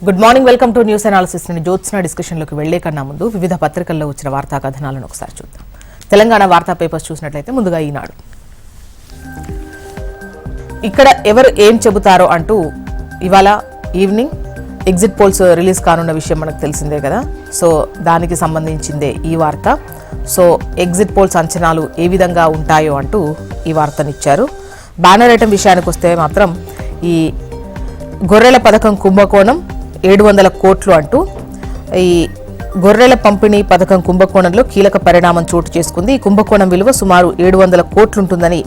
Good morning, welcome to news analysis. నేను జ్యోత్స్న డిస్కషన్లోకి వెళ్లే కన్నా ముందు వివిధ పత్రికల్లో వచ్చిన వార్తా కథనాలను ఒకసారి చూద్దాం. తెలంగాణ వార్తా పేపర్స్ చూసినట్లయితే ముందుగా ఈనాడు. ఇక్కడ ఎవరు ఏం చెబుతారో అంటూ ఇవాళ ఈవినింగ్ ఎగ్జిట్ పోల్స్ రిలీజ్ కానున్న విషయం మనకు తెలిసిందే కదా. సో దానికి సంబంధించిందే ఈ వార్త. సో ఎగ్జిట్ పోల్స్ అంచనాలు ఏ విధంగా ఉంటాయో అంటూ ఈ వార్తనిచ్చారు. బ్యానర్ ఐటమ్ విషయానికి వస్తే మాత్రం ఈ గొర్రెల పథకం కుంభకోణం 700 కోట్లు అంటూ ఈ గొర్రెల పంపిణీ పథకం కుంభకోణంలో కీలక పరిణామం చోటు చేసుకుంది. ఈ కుంభకోణం విలువ సుమారు 700 కోట్లుంటుందని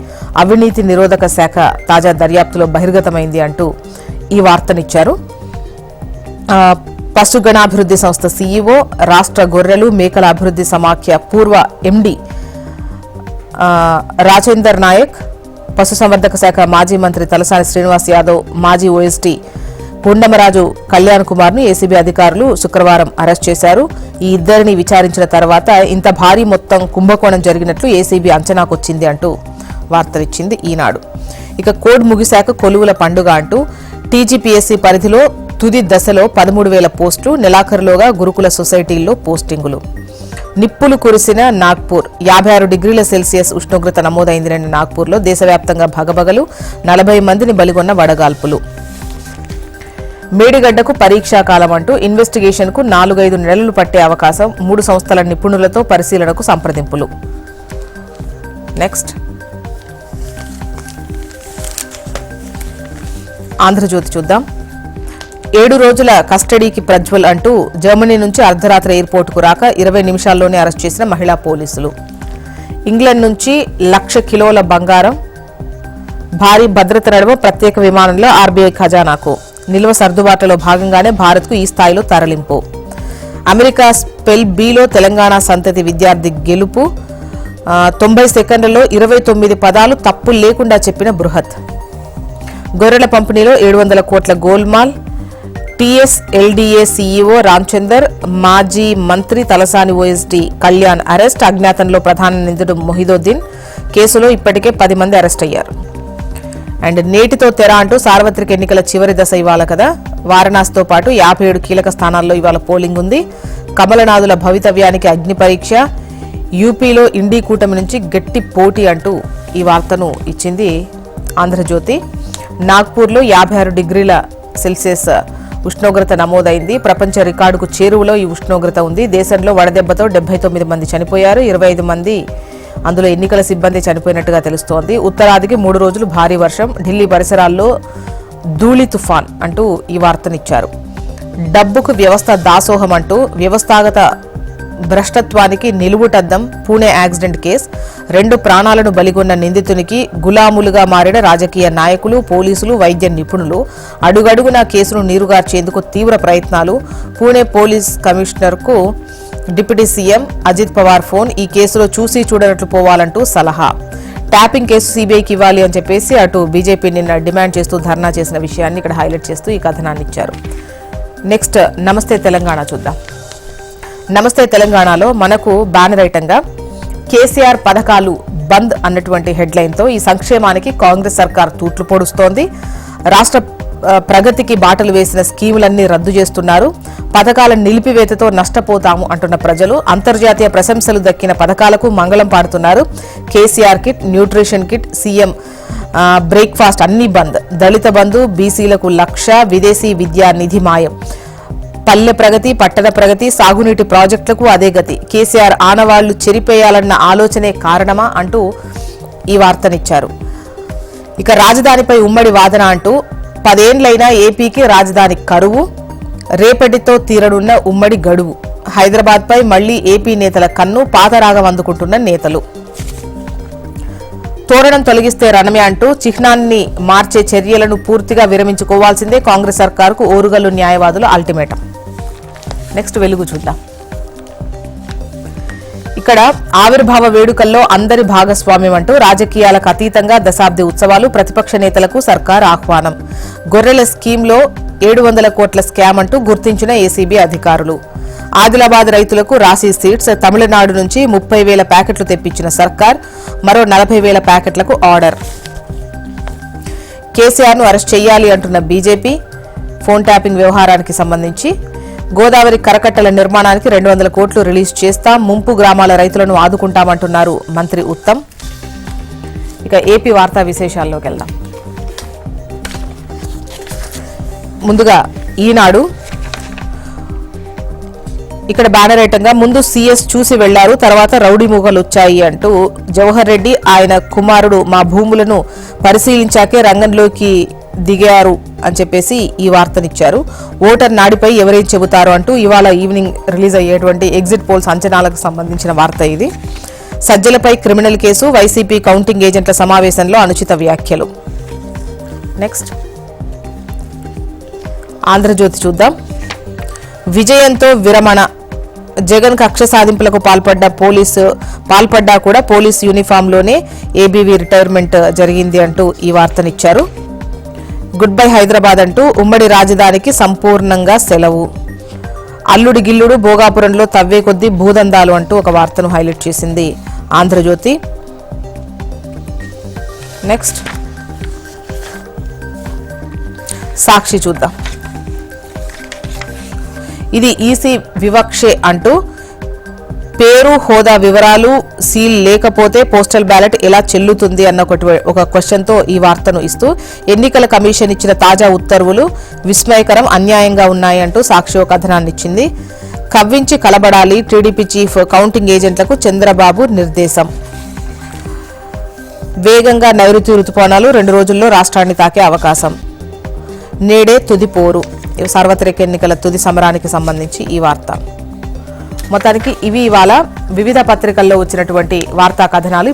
అవినీతి నిరోధక శాఖ తాజా దర్యాప్తులో బహిర్గతమైంది అంటూ ఈ వార్తనిచ్చారు. పశుగణాభివృద్ధి సంస్థ సీఈఓ, రాష్ట్ర గొర్రెలు మేకల అభివృద్ధి సమాఖ్య పూర్వ ఎండి రాజేందర్ నాయక్, పశుసంవర్ధక శాఖ మాజీ మంత్రి తలసాని శ్రీనివాస్ యాదవ్, మాజీ ఓఎస్టీ పుండమరాజు కళ్యాణ్ కుమార్ ను ఏసీబీ అధికారులు శుక్రవారం అరెస్ట్ చేశారు. ఈ ఇద్దరిని విచారించిన తర్వాత ఇంత భారీ మొత్తం కుంభకోణం జరిగినట్లు ఏసీబీ అంచనాకొచ్చింది అంటూ వార్తలిచ్చింది ఈనాడు. ఇక కోడ్ ముగిశాక కొలువుల పండుగ అంటూ టీజీపీఎస్సీ పరిధిలో తుది దశలో 13,000 పోస్టులు, నెలాఖరులోగా గురుకుల సొసైటీల్లో పోస్టింగులు. నిప్పులు కురిసిన నాగ్పూర్, 56 డిగ్రీల సెల్సియస్ ఉష్ణోగ్రత నమోదైంది. నాగ్పూర్లో దేశవ్యాప్తంగా భగభగలు, 40 మందిని బలిగొన్న వడగాల్పులు. మేడిగడ్డకు పరీక్షాకాలం అంటూ ఇన్వెస్టిగేషన్కు 4-5 నెలలు పట్టే అవకాశం, 3 సంస్థల నిపుణులతో పరిశీలనకు సంప్రదింపులు. నెక్స్ట్ ఆంధ్రజ్యోతి చూద్దాం. 7 రోజుల కస్టడీకి ప్రజ్వల్ అంటూ జర్మనీ నుంచి అర్ధరాత్రి ఎయిర్పోర్టుకు రాక 20 నిమిషాల్లోనే అరెస్ట్ చేసిన మహిళా పోలీసులు. ఇంగ్లాండ్ నుంచి 1,00,000 కిలోల బంగారం, భారీ భద్రత నడుమ ప్రత్యేక విమానంలో ఆర్బీఐ ఖజానాకు. నిల్వ సర్దుబాట్లలో భాగంగానే భారత్కు ఈ స్థాయిలో తరలింపు. అమెరికా స్పెల్ బిలో తెలంగాణ సంతతి విద్యార్థి గెలుపు, 90 సెకండ్లలో 29 పదాలు తప్పులు లేకుండా చెప్పిన బృహత్. గొర్రెల పంపిణీలో 700 కోట్ల గోల్మాల్. టీఎస్ఎల్డీఏ సీఈఓ రామచందర్, మాజీ మంత్రి తలసాని ఓఎస్డీ కళ్యాణ్ అరెస్ట్. అజ్ఞాతంలో ప్రధాన నిందితుడు మొహిదోద్దీన్. కేసులో ఇప్పటికే 10 మంది అరెస్ట్ అయ్యారు. అండ్ నేటితో తెర అంటూ సార్వత్రిక ఎన్నికల చివరి దశ ఇవాళ కదా. వారణాసితో పాటు 57 కీలక స్థానాల్లో ఇవాళ పోలింగ్ ఉంది. కమలనాథుల భవితవ్యానికి అగ్ని పరీక్ష. యూపీలో ఇండీ కూటమి నుంచి గట్టి పోటీ అంటూ ఈ వార్తను ఇచ్చింది ఆంధ్రజ్యోతి. నాగ్పూర్లో 56 డిగ్రీల సెల్సియస్ ఉష్ణోగ్రత నమోదైంది. ప్రపంచ రికార్డుకు చేరువలో ఈ ఉష్ణోగ్రత ఉంది. దేశంలో వడదెబ్బతో 79 మంది చనిపోయారు. 25 మంది అందులో ఎన్నికల సిబ్బంది చనిపోయినట్టుగా తెలుస్తోంది. ఉత్తరాదికి 3 రోజులు భారీ వర్షం. ఢిల్లీ పరిసరాల్లో ధూళి తుఫాన్ అంటూ ఈ వార్తనిచ్చారు. డబ్బుకు వ్యవస్థ దాసోహం అంటూ వ్యవస్థాగత భ్రష్టత్వానికి నిలువుటద్దం. Pune accident case. 2 ప్రాణాలను బలిగొన్న నిందితునికి గులాములుగా మారిన రాజకీయ నాయకులు, పోలీసులు, వైద్య నిపుణులు. అడుగడుగున కేసును నీరుగార్చేందుకు తీవ్ర ప్రయత్నాలు. పూణే పోలీస్ కమిషనర్కు deputy CM Ajit Pawar phone. ఈ కేసులో చూసి చూడనట్లు పోవాలంటూ సలహా. ట్యాపింగ్ కేసు సీబీఐకి ఇవ్వాలి అని చెప్పేసి అటు బీజేపీ నిన్న డిమాండ్ చేస్తూ ధర్నా చేసిన విషయాన్ని ఇక్కడ హైలైట్ చేస్తూ ఈ కథనాన్ని ఇచ్చారు. నెక్స్ట్ నమస్తే తెలంగాణ చూద్దాం. నమస్తే తెలంగాణలో మనకు బ్యానర్ ఐటంగా కేసీఆర్ పథకాలు బంద్ అన్నటువంటి హెడ్లైన్తో ఈ సంక్షేమానికి కాంగ్రెస్ సర్కార్ తూట్లు పొడుస్తోంది. రాష్ట్ర ప్రగతికి బాటలు వేసిన స్కీములన్నీ రద్దు చేస్తున్నారు. పథకాల నిలిపివేతతో నష్టపోతాము అంటున్న ప్రజలు. అంతర్జాతీయ ప్రశంసలు దక్కిన పథకాలకు మంగళం పాడుతున్నారు. KCR kit, nutrition kit, CM breakfast అన్ని బంద్. దళిత బంధు, బీసీలకు 1,00,000, విదేశీ విద్యా నిధి మాయం. పల్లె ప్రగతి, పట్టణ ప్రగతి, సాగునీటి ప్రాజెక్టులకు అదే గతి. కేసీఆర్ ఆనవాళ్లు చెరిపేయాలన్న ఆలోచనే కారణమా అంటూ ఈ వార్తనిచ్చారు. ఇక రాజధానిపై ఉమ్మడి వాదన అంటూ 10 ఏళ్లైనా ఏపీకి రాజధాని కరువు, రేపటితో తీరనున్న ఉమ్మడి గడువు. హైదరాబాద్పై మళ్లీ ఏపీ నేతల కన్ను, పాతరాగం అందుకుంటున్న నేతలు. తోరణం తొలగిస్తే రణమే అంటూ చిహ్నాన్ని మార్చే చర్యలను పూర్తిగా విరమించుకోవాల్సిందే. కాంగ్రెస్ సర్కారుకు ఓరుగల్లు న్యాయవాదులు అల్టిమేటం. నెక్స్ట్ వెలుగు చూద్దాం. ఇక్కడ ఆవిర్భావ వేడుకల్లో అందరి భాగస్వామ్యం అంటూ రాజకీయాలకు అతీతంగా దశాబ్ది ఉత్సవాలు. ప్రతిపక్ష నేతలకు సర్కార్ ఆహ్వానం. గొర్రెల స్కీమ్లో 700 కోట్ల స్కామ్ అంటూ గుర్తించిన ఏసీబీ అధికారులు. ఆదిలాబాద్ రైతులకు రాశి సీడ్స్. తమిళనాడు నుంచి 30,000 ప్యాకెట్లు తెప్పించిన సర్కార్. మరో 40,000 ప్యాకెట్లకు ఆర్డర్. కేసీఆర్ ను అరెస్ట్ చేయాలి అంటున్న బీజేపీ. ఫోన్ ట్యాపింగ్ వ్యవహారానికి సంబంధించి గోదావరి కరకట్టల నిర్మాణానికి 200 కోట్లు రిలీజ్ చేస్తాం, ముంపు గ్రామాల రైతులను ఆదుకుంటామంటున్నారు మంత్రి ఉత్తమ్. ఇక ఏపీ వార్తా విశేషాల్లోకి వెళ్దాం. ముందుగా ఈనాడు ఇక్కడ బ్యానర్ ఐటంగా ముందు సీఎస్ చూసి వెళ్లారు, తర్వాత రౌడీ మూగలు వచ్చాయి అంటూ జవహర్ రెడ్డి ఆయన కుమారుడు మా భూములను పరిశీలించాకే రంగంలోకి దిగారు అని చెప్పేసి ఈ వార్తనిచ్చారు. ఓటర్ నాడిపై ఎవరేం చెబుతారు అంటూ ఇవాళ ఈవినింగ్ రిలీజ్ అయ్యేటువంటి ఎగ్జిట్ పోల్స్ అంచనాలకు సంబంధించిన వార్త ఇది. సజ్జలపై క్రిమినల్ కేసు, వైసీపీ కౌంటింగ్ ఏజెంట్ల సమావేశంలో అనుచిత వ్యాఖ్యలు. నెక్స్ట్ ఆంధ్రజ్యోతి చూద్దాం. విజయంతో విరమణ, జగన్ కక్ష సాధింపులకు పాల్పడ్డా కూడా పోలీస్ యూనిఫామ్లోనే ఏబీవీ రిటైర్మెంట్ జరిగింది అంటూ ఈ వార్తనిచ్చారు. గుడ్ బై హైదరాబాద్ అంటూ ఉమ్మడి రాజధానికి సంపూర్ణంగా సెలవు, అల్లుడి గిల్లుడు భోగాపురంలో తవ్వే కొద్దీ భూదందాలు అంటూ ఒక వార్తను హైలైట్ చేసింది ఆంధ్రజ్యోతి. నెక్స్ట్ సాక్షి చూద్దాం. ఇది ఈసీ వివక్షే అంటూ పేరు, హోదా వివరాలు సీల్ లేకపోతే పోస్టల్ బ్యాలెట్ ఎలా చెల్లుతుంది అన్న ఒక క్వశ్చన్తో ఈ వార్తను ఇస్తూ ఎన్నికల కమిషన్ ఇచ్చిన తాజా ఉత్తర్వులు విస్మయకరం, అన్యాయంగా ఉన్నాయి అంటూ సాక్షి ఒక కథనాన్ని ఇచ్చింది. కవ్వించి కలబడాలి, టీడీపీ చీఫ్ కౌంటింగ్ ఏజెంట్లకు చంద్రబాబు నిర్దేశం. వేగంగా నైరుతి రుతుపవనాలు 2 రోజుల్లో రాష్ట్రాన్ని తాకే అవకాశం. నేడే తుది పోరు, సార్వత్రిక ఎన్నికల తుది సమరానికి సంబంధించి ఈ వార్త. మొత్తానికి ఇవి ఇవాళ వివిధ పత్రికల్లో వచ్చినటువంటి వార్తా కథనాలు.